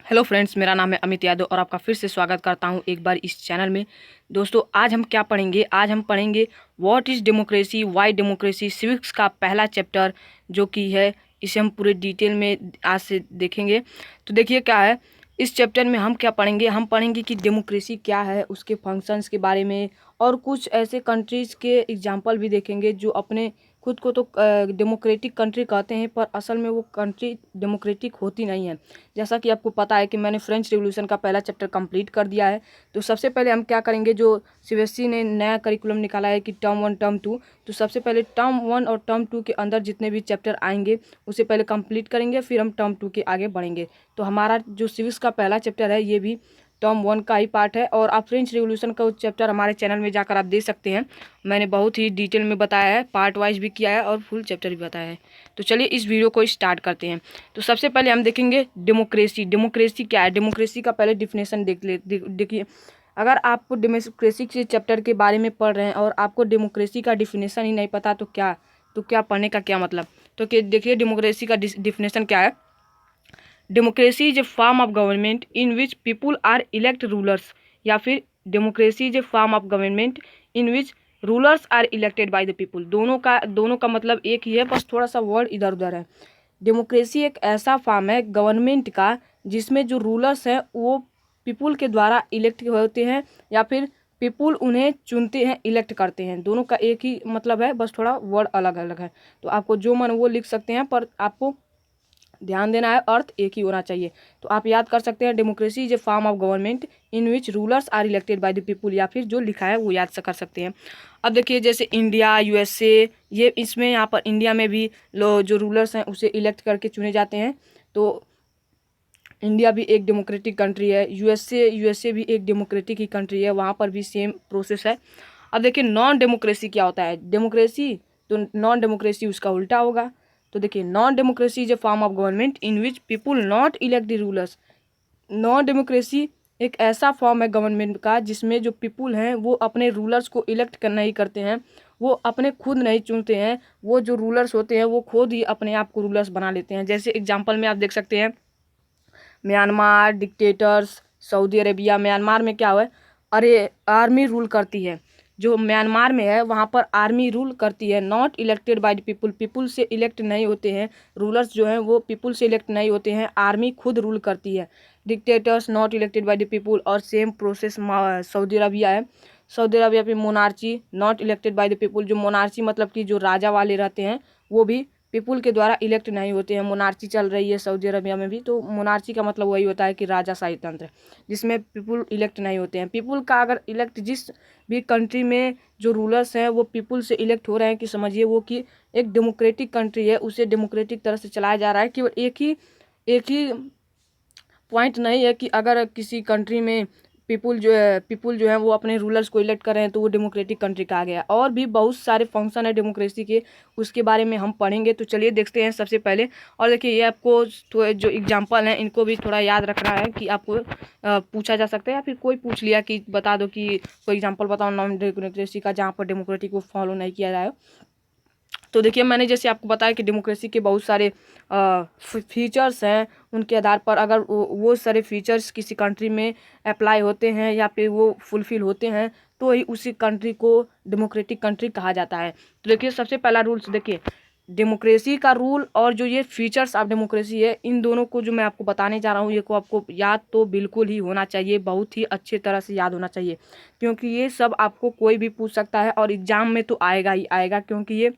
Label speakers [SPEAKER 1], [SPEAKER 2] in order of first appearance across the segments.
[SPEAKER 1] Hello friends, मेरा नाम है अमित यादव और आपका फिर से स्वागत करता हूं एक बार इस चैनल में। दोस्तों, आज हम क्या पढ़ेंगे? आज हम पढ़ेंगे what is democracy, why democracy, civics का पहला चैप्टर जो कि है। इसे हम पूरे डिटेल में आज से देखेंगे। तो देखिए क्या है इस चैप्टर में हम क्या पढ़ेंगे। हम पढ़ेंगे कि डेमोक्रेसी क्या है, उसके फंक्शंस के बारे में, और कुछ ऐसे कंट्रीज़ के एग्जांपल भी देखेंगे जो अपने खुद को तो डेमोक्रेटिक कंट्री कहते हैं, पर असल में वो कंट्री डेमोक्रेटिक होती नहीं है। जैसा कि आपको पता है कि मैंने फ्रेंच रिवॉल्यूशन का पहला चैप्टर कंप्लीट कर दिया है। तो सबसे पहले हम क्या करेंगे, जो सीबीएसई ने नया करिकुलम निकाला है कि टर्म 1 टर्म 2, तो सबसे पहले टर्म 1 और टर्म 2 के अंदर जितने भी चैप्टर आएंगे उसे पहले कंप्लीट करेंगे, फिर हम टर्म 2 के आगे बढ़ेंगे। तो हमारा जो सिविक्स का पहला चैप्टर है ये भी टर्म 1 का ही पार्ट है, और आप फ्रेंच रिवॉल्यूशन का चैप्टर हमारे चैनल में जाकर आप देख सकते हैं। मैंने बहुत ही डिटेल में बताया है, पार्ट वाइज भी किया है और फुल चैप्टर भी बताया है। तो चलिए इस वीडियो को स्टार्ट करते हैं। तो सबसे पहले हम देखेंगे डेमोक्रेसी। डेमोक्रेसी क्या है? डेमोक्रेसी का पहले डिफिनेशन देखिए। अगर आपको डेमोक्रेसी के चैप्टर के बारे में पढ़ रहे हैं और आपको डेमोक्रेसी का डिफिनेशन ही नहीं पता तो क्या पढ़ने का क्या मतलब। तो देखिए डेमोक्रेसी का डिफिनेशन क्या है। Democracy is a form of government in which people are elect rulers, या फिर democracy is a form of government in which rulers are elected by the people. दोनों का मतलब एक ही है, बस थोड़ा सा वर्ड इधर उधर है। डेमोक्रेसी एक ऐसा फॉर्म है गवर्नमेंट का जिसमें जो रूलर्स हैं वो पीपुल के द्वारा इलेक्ट होते हैं, या फिर पीपुल उन्हें चुनते हैं, इलेक्ट करते हैं। दोनों का एक ही मतलब है, बस थोड़ा वर्ड अलग अलग है। तो आपको जो मन वो लिख सकते हैं, पर आपको ध्यान देना है, अर्थ एक ही होना चाहिए। तो आप याद कर सकते हैं, democracy is a form of government in which rulers are elected by the people, या फिर जो लिखा है वो याद कर सकते हैं। अब देखिए जैसे इंडिया, यूएसए, ये इसमें यहाँ पर इंडिया में भी जो रूलर्स हैं उसे इलेक्ट करके चुने जाते हैं। तो इंडिया भी एक डेमोक्रेटिक कंट्री है, यूएसए भी एक डेमोक्रेटिक ही कंट्री है, वहाँ पर भी सेम प्रोसेस है। अब देखिए नॉन डेमोक्रेसी क्या होता है। डेमोक्रेसी तो नॉन डेमोक्रेसी उसका उल्टा होगा। तो देखिए non democracy is a form of government in which people not elect the rulers. Non democracy एक ऐसा फॉर्म है गवर्नमेंट का जिसमें जो पीपुल हैं वो अपने रूलर्स को इलेक्ट नहीं करते हैं, वो अपने खुद नहीं चुनते हैं। वो जो रूलर्स होते हैं वो खुद ही अपने आप को रूलर्स बना लेते हैं। जैसे एग्जाम्पल में आप देख सकते हैं Myanmar dictators, Saudi Arabia. Myanmar में क्या हुआ है, अरे आर्मी रूल करती है। जो म्यांमार में है वहाँ पर आर्मी रूल करती है, not elected by the people. People से इलेक्ट नहीं होते हैं रूलर्स, जो हैं वो पीपुल से इलेक्ट नहीं होते हैं, आर्मी खुद रूल करती है। Dictators not elected by the people, और सेम प्रोसेस सऊदी अरबिया है। सऊदी अरबिया पे monarchy not elected by the people. जो मोनार्ची मतलब कि जो राजा वाले रहते हैं वो भी पीपुल के द्वारा इलेक्ट नहीं होते हैं। मोनार्ची चल रही है सऊदी अरबिया में भी, तो मोनार्ची का मतलब वही होता है कि राजाशाही तंत्र, जिसमें पीपुल इलेक्ट नहीं होते हैं। पीपुल का अगर इलेक्ट जिस भी कंट्री में जो रूलर्स हैं वो पीपुल से इलेक्ट हो रहे हैं, कि समझिए वो कि एक डेमोक्रेटिक कंट्री है, उसे डेमोक्रेटिक तरह से चलाया जा रहा है। केवल एक ही पॉइंट नहीं है कि अगर किसी कंट्री में पीपुल जो है वो अपने रूलर्स को इलेक्ट कर रहे हैं तो वो डेमोक्रेटिक कंट्री कहा गया। और भी बहुत सारे फंक्शन है डेमोक्रेसी के, उसके बारे में हम पढ़ेंगे। तो चलिए देखते हैं सबसे पहले। और देखिए ये आपको जो एग्जांपल हैं इनको भी थोड़ा याद रखना है कि आपको पूछा जा सकता है, या फिर कोई पूछ लिया कि बता दो कि कोई एग्जाम्पल बताओ नॉन डेमोक्रेसी का जहाँ पर डेमोक्रेसी को फॉलो नहीं किया जाए। तो देखिए मैंने जैसे आपको बताया कि डेमोक्रेसी के बहुत सारे फीचर्स हैं, उनके आधार पर अगर वो सारे फीचर्स किसी कंट्री में अप्लाई होते हैं या फिर वो फुलफिल होते हैं तो ही उसी कंट्री को डेमोक्रेटिक कंट्री कहा जाता है। तो देखिए सबसे पहला रूल्स देखिए, डेमोक्रेसी का रूल और जो ये फीचर्स ऑफ डेमोक्रेसी है, इन दोनों को जो मैं आपको बताने जा रहा हूँ ये को आपको याद तो बिल्कुल ही होना चाहिए, बहुत ही अच्छे तरह से याद होना चाहिए, क्योंकि ये सब आपको कोई भी पूछ सकता है और एग्जाम में तो आएगा ही आएगा। क्योंकि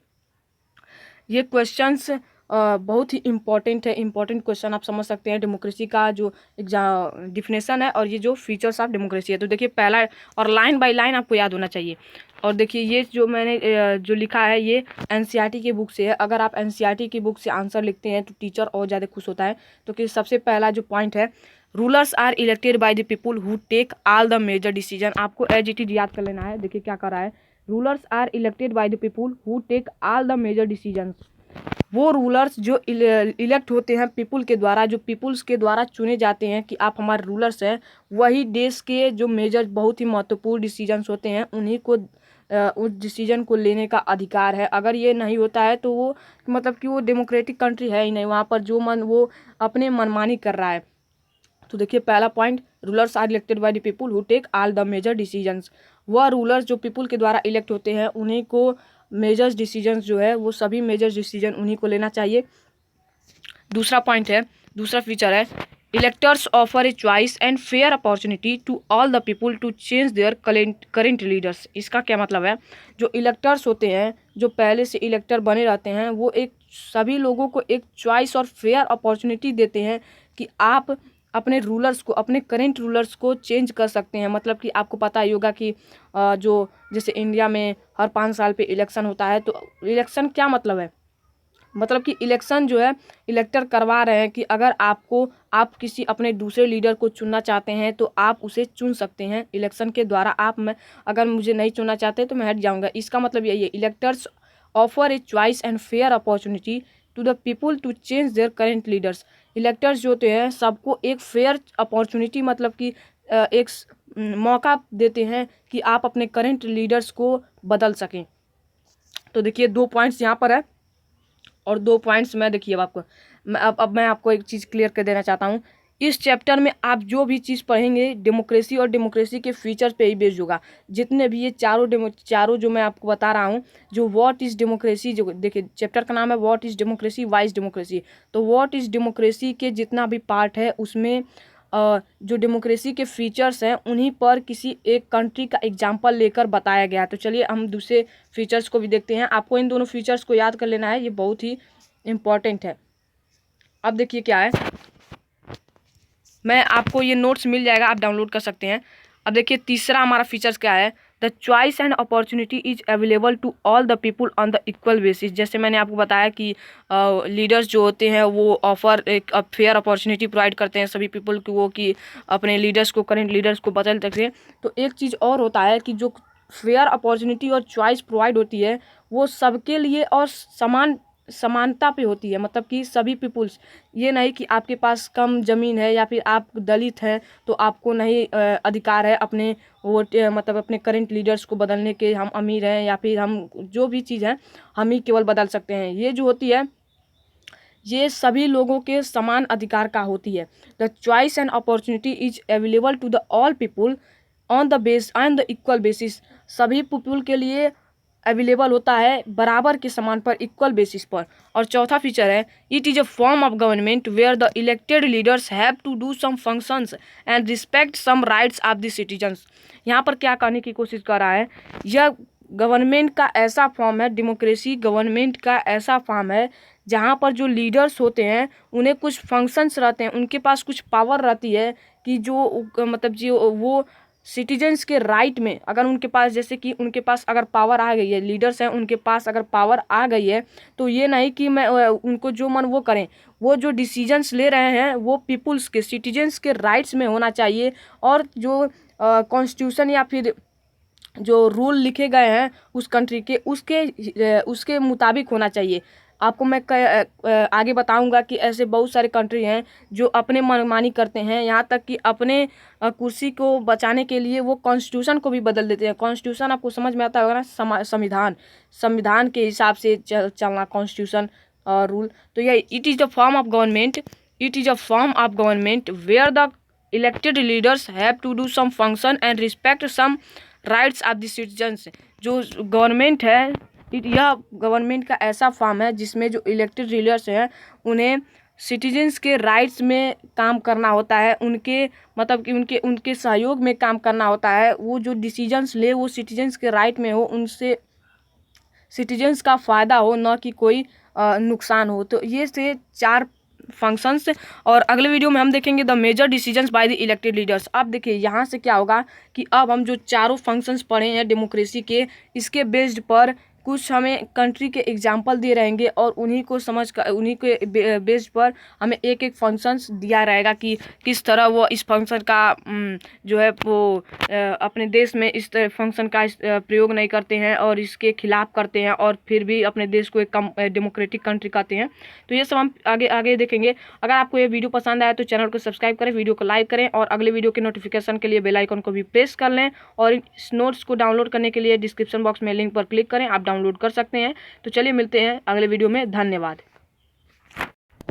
[SPEAKER 1] ये क्वेश्चंस बहुत ही इम्पॉर्टेंट है, इम्पॉर्टेंट क्वेश्चन आप समझ सकते हैं। डेमोक्रेसी का जो एग्जाम डिफिनेशन है और ये जो फीचर्स ऑफ डेमोक्रेसी है, तो देखिए पहला, और लाइन बाय लाइन आपको याद होना चाहिए। और देखिए ये जो मैंने जो लिखा है ये एनसीईआरटी की बुक से है। अगर आप एनसीईआरटी की बुक से आंसर लिखते हैं तो टीचर और ज़्यादा खुश होता है। तो कि सबसे पहला जो पॉइंट है, rulers are elected by the people who take all the major decision. आपको एज इट इज याद कर लेना है। देखिए क्या कर रहा है, rulers are elected by the people who take all the major decision. वो रूलर्स जो इलेक्ट होते हैं पीपुल के द्वारा, जो पीपुल्स के द्वारा चुने जाते हैं कि आप हमारे रूलर्स हैं, वही देश के जो मेजर बहुत ही महत्वपूर्ण डिसीजंस होते हैं उन्हीं को उस डिसीजन को लेने का अधिकार है। अगर ये नहीं होता है तो वो मतलब कि वो डेमोक्रेटिक कंट्री है ही नहीं, वहाँ पर जो मन वो अपने मनमानी कर रहा है। तो देखिए पहला point, rulers are elected by the people who take all the major decisions. वह रूलर्स जो पीपुल के द्वारा इलेक्ट होते हैं उन्हीं को मेजर्स डिसीजंस जो है वो सभी मेजर डिसीजन उन्हीं को लेना चाहिए। दूसरा पॉइंट है, दूसरा फीचर है, electors offer a choice and fair opportunity to all the people to change their current leaders. इसका क्या मतलब है, जो इलेक्टर्स होते हैं, जो पहले से इलेक्टर बने रहते हैं, वो एक सभी लोगों को एक चॉइस और फेयर अपॉर्चुनिटी देते हैं कि आप अपने रूलर्स को, अपने करेंट रूलर्स को चेंज कर सकते हैं। मतलब कि आपको पता ही होगा कि जो जैसे इंडिया में हर 5 साल पे इलेक्शन होता है, तो इलेक्शन क्या मतलब है, मतलब कि इलेक्शन जो है इलेक्टर करवा रहे हैं कि अगर आप किसी अपने दूसरे लीडर को चुनना चाहते हैं तो आप उसे चुन सकते हैं इलेक्शन के द्वारा। अगर मुझे नहीं चुनना चाहते तो मैं हट जाऊंगा। इसका मतलब यही है, electors offer a choice and fair opportunity to the people to change their current leaders. Electors जो होते हैं सबको एक फेयर अपॉर्चुनिटी, मतलब कि एक मौका देते हैं कि आप अपने करेंट लीडर्स को बदल सकें। तो देखिए 2 पॉइंट्स यहाँ पर है और 2 पॉइंट्स मैं देखिए अब मैं आपको एक चीज़ क्लियर कर देना चाहता हूँ। इस चैप्टर में आप जो भी चीज़ पढ़ेंगे डेमोक्रेसी और डेमोक्रेसी के फीचर्स पे ही बेस्ड होगा। जितने भी ये चारों जो मैं आपको बता रहा हूँ, जो व्हाट इज़ डेमोक्रेसी, जो देखिए चैप्टर का नाम है what is democracy, why is democracy. तो व्हाट इज़ डेमोक्रेसी के जितना भी पार्ट है उसमें जो डेमोक्रेसी के फीचर्स हैं उन्हीं पर किसी एक कंट्री का एग्जांपल लेकर बताया गया है। तो चलिए हम दूसरे फीचर्स को भी देखते हैं। आपको इन दोनों फीचर्स को याद कर लेना है, ये बहुत ही इम्पॉर्टेंट है। अब देखिए क्या है, मैं आपको ये नोट्स मिल जाएगा, आप डाउनलोड कर सकते हैं। अब देखिए तीसरा हमारा फीचर्स क्या है, the choice and opportunity is available to all the people on the equal basis. जैसे मैंने आपको बताया कि लीडर्स जो होते हैं वो ऑफर एक फेयर अपॉर्चुनिटी प्रोवाइड करते हैं सभी पीपल को, वो कि अपने लीडर्स को, करेंट लीडर्स को बदल सकते हैं। तो एक चीज़ और होता है कि जो फेयर अपॉर्चुनिटी और चॉइस प्रोवाइड होती है वो सबके लिए और समानता पे होती है। मतलब कि सभी पीपुल्स, ये नहीं कि आपके पास कम ज़मीन है या फिर आप दलित हैं तो आपको नहीं अधिकार है अपने वोट, मतलब अपने करंट लीडर्स को बदलने के। हम अमीर हैं या फिर हम जो भी चीज़ है हम ही केवल बदल सकते हैं। ये जो होती है ये सभी लोगों के समान अधिकार का होती है। The choice and opportunity is available to the all people on the equal basis. सभी पीपुल के लिए अवेलेबल होता है बराबर के समान पर, इक्वल बेसिस पर। और चौथा फीचर है, it is a form of government where the elected leaders have to do some functions and respect some rights of the citizens. यहाँ पर क्या कहने की कोशिश कर रहा है, यह गवर्नमेंट का ऐसा फॉर्म है, डेमोक्रेसी गवर्नमेंट का ऐसा फॉर्म है जहाँ पर जो लीडर्स होते हैं उन्हें कुछ फंक्शंस रहते हैं, उनके पास कुछ पावर रहती है कि जो मतलब जो वो सिटीजन्स के राइट में, अगर उनके पास, जैसे कि उनके पास अगर पावर आ गई है, लीडर्स हैं उनके पास अगर पावर आ गई है, तो ये नहीं कि मैं उनको जो मन वो करें। वो जो डिसीजंस ले रहे हैं वो पीपुल्स के, सिटीजन्स के राइट्स में होना चाहिए। और जो कॉन्स्टिट्यूशन या फिर जो रूल लिखे गए हैं उस कंट्री के, उसके मुताबिक होना चाहिए। आपको मैं आगे बताऊंगा कि ऐसे बहुत सारे कंट्री हैं जो अपने मनमानी करते हैं, यहाँ तक कि अपने कुर्सी को बचाने के लिए वो कॉन्स्टिट्यूशन को भी बदल देते हैं। कॉन्स्टिट्यूशन आपको समझ में आता होगा ना, संविधान के हिसाब से चलना, कॉन्स्टिट्यूशन रूल। तो ये it is the form of government where the elected leaders have to do some function and respect some rights of the citizens. जो गवर्नमेंट है, यह गवर्नमेंट का ऐसा फॉर्म है जिसमें जो इलेक्टेड लीडर्स हैं उन्हें सिटीजन्स के राइट्स में काम करना होता है, उनके मतलब कि उनके सहयोग में काम करना होता है। वो जो डिसीजंस ले वो सिटीजन्स के राइट में हो, उनसे सिटीजन्स का फ़ायदा हो, न कि कोई नुकसान हो। तो ये से 4 फंक्शंस। और अगले वीडियो में हम देखेंगे the major decisions by the elected leaders. अब देखिए यहाँ से क्या होगा कि अब हम जो चारों फंक्शंस पढ़े हैं डेमोक्रेसी के, इसके बेस्ड पर कुछ हमें कंट्री के एग्जाम्पल दिए रहेंगे और उन्हीं के बेस पर हमें एक एक फंक्शंस दिया रहेगा कि किस तरह वो इस फंक्शन का जो है वो अपने देश में इस फंक्शन का प्रयोग नहीं करते हैं और इसके खिलाफ करते हैं और फिर भी अपने देश को एक डेमोक्रेटिक कंट्री कहते हैं। तो ये सब हम आगे देखेंगे। अगर आपको ये वीडियो पसंद आया तो चैनल को सब्सक्राइब करें, वीडियो को लाइक करें और अगले वीडियो के नोटिफिकेशन के लिए बेल आइकन को भी प्रेस कर लें। और इस नोट्स को डाउनलोड करने के लिए डिस्क्रिप्शन बॉक्स में लिंक पर क्लिक करें, आप डाउनलोड कर सकते हैं। तो चलिए मिलते हैं अगले वीडियो में, धन्यवाद।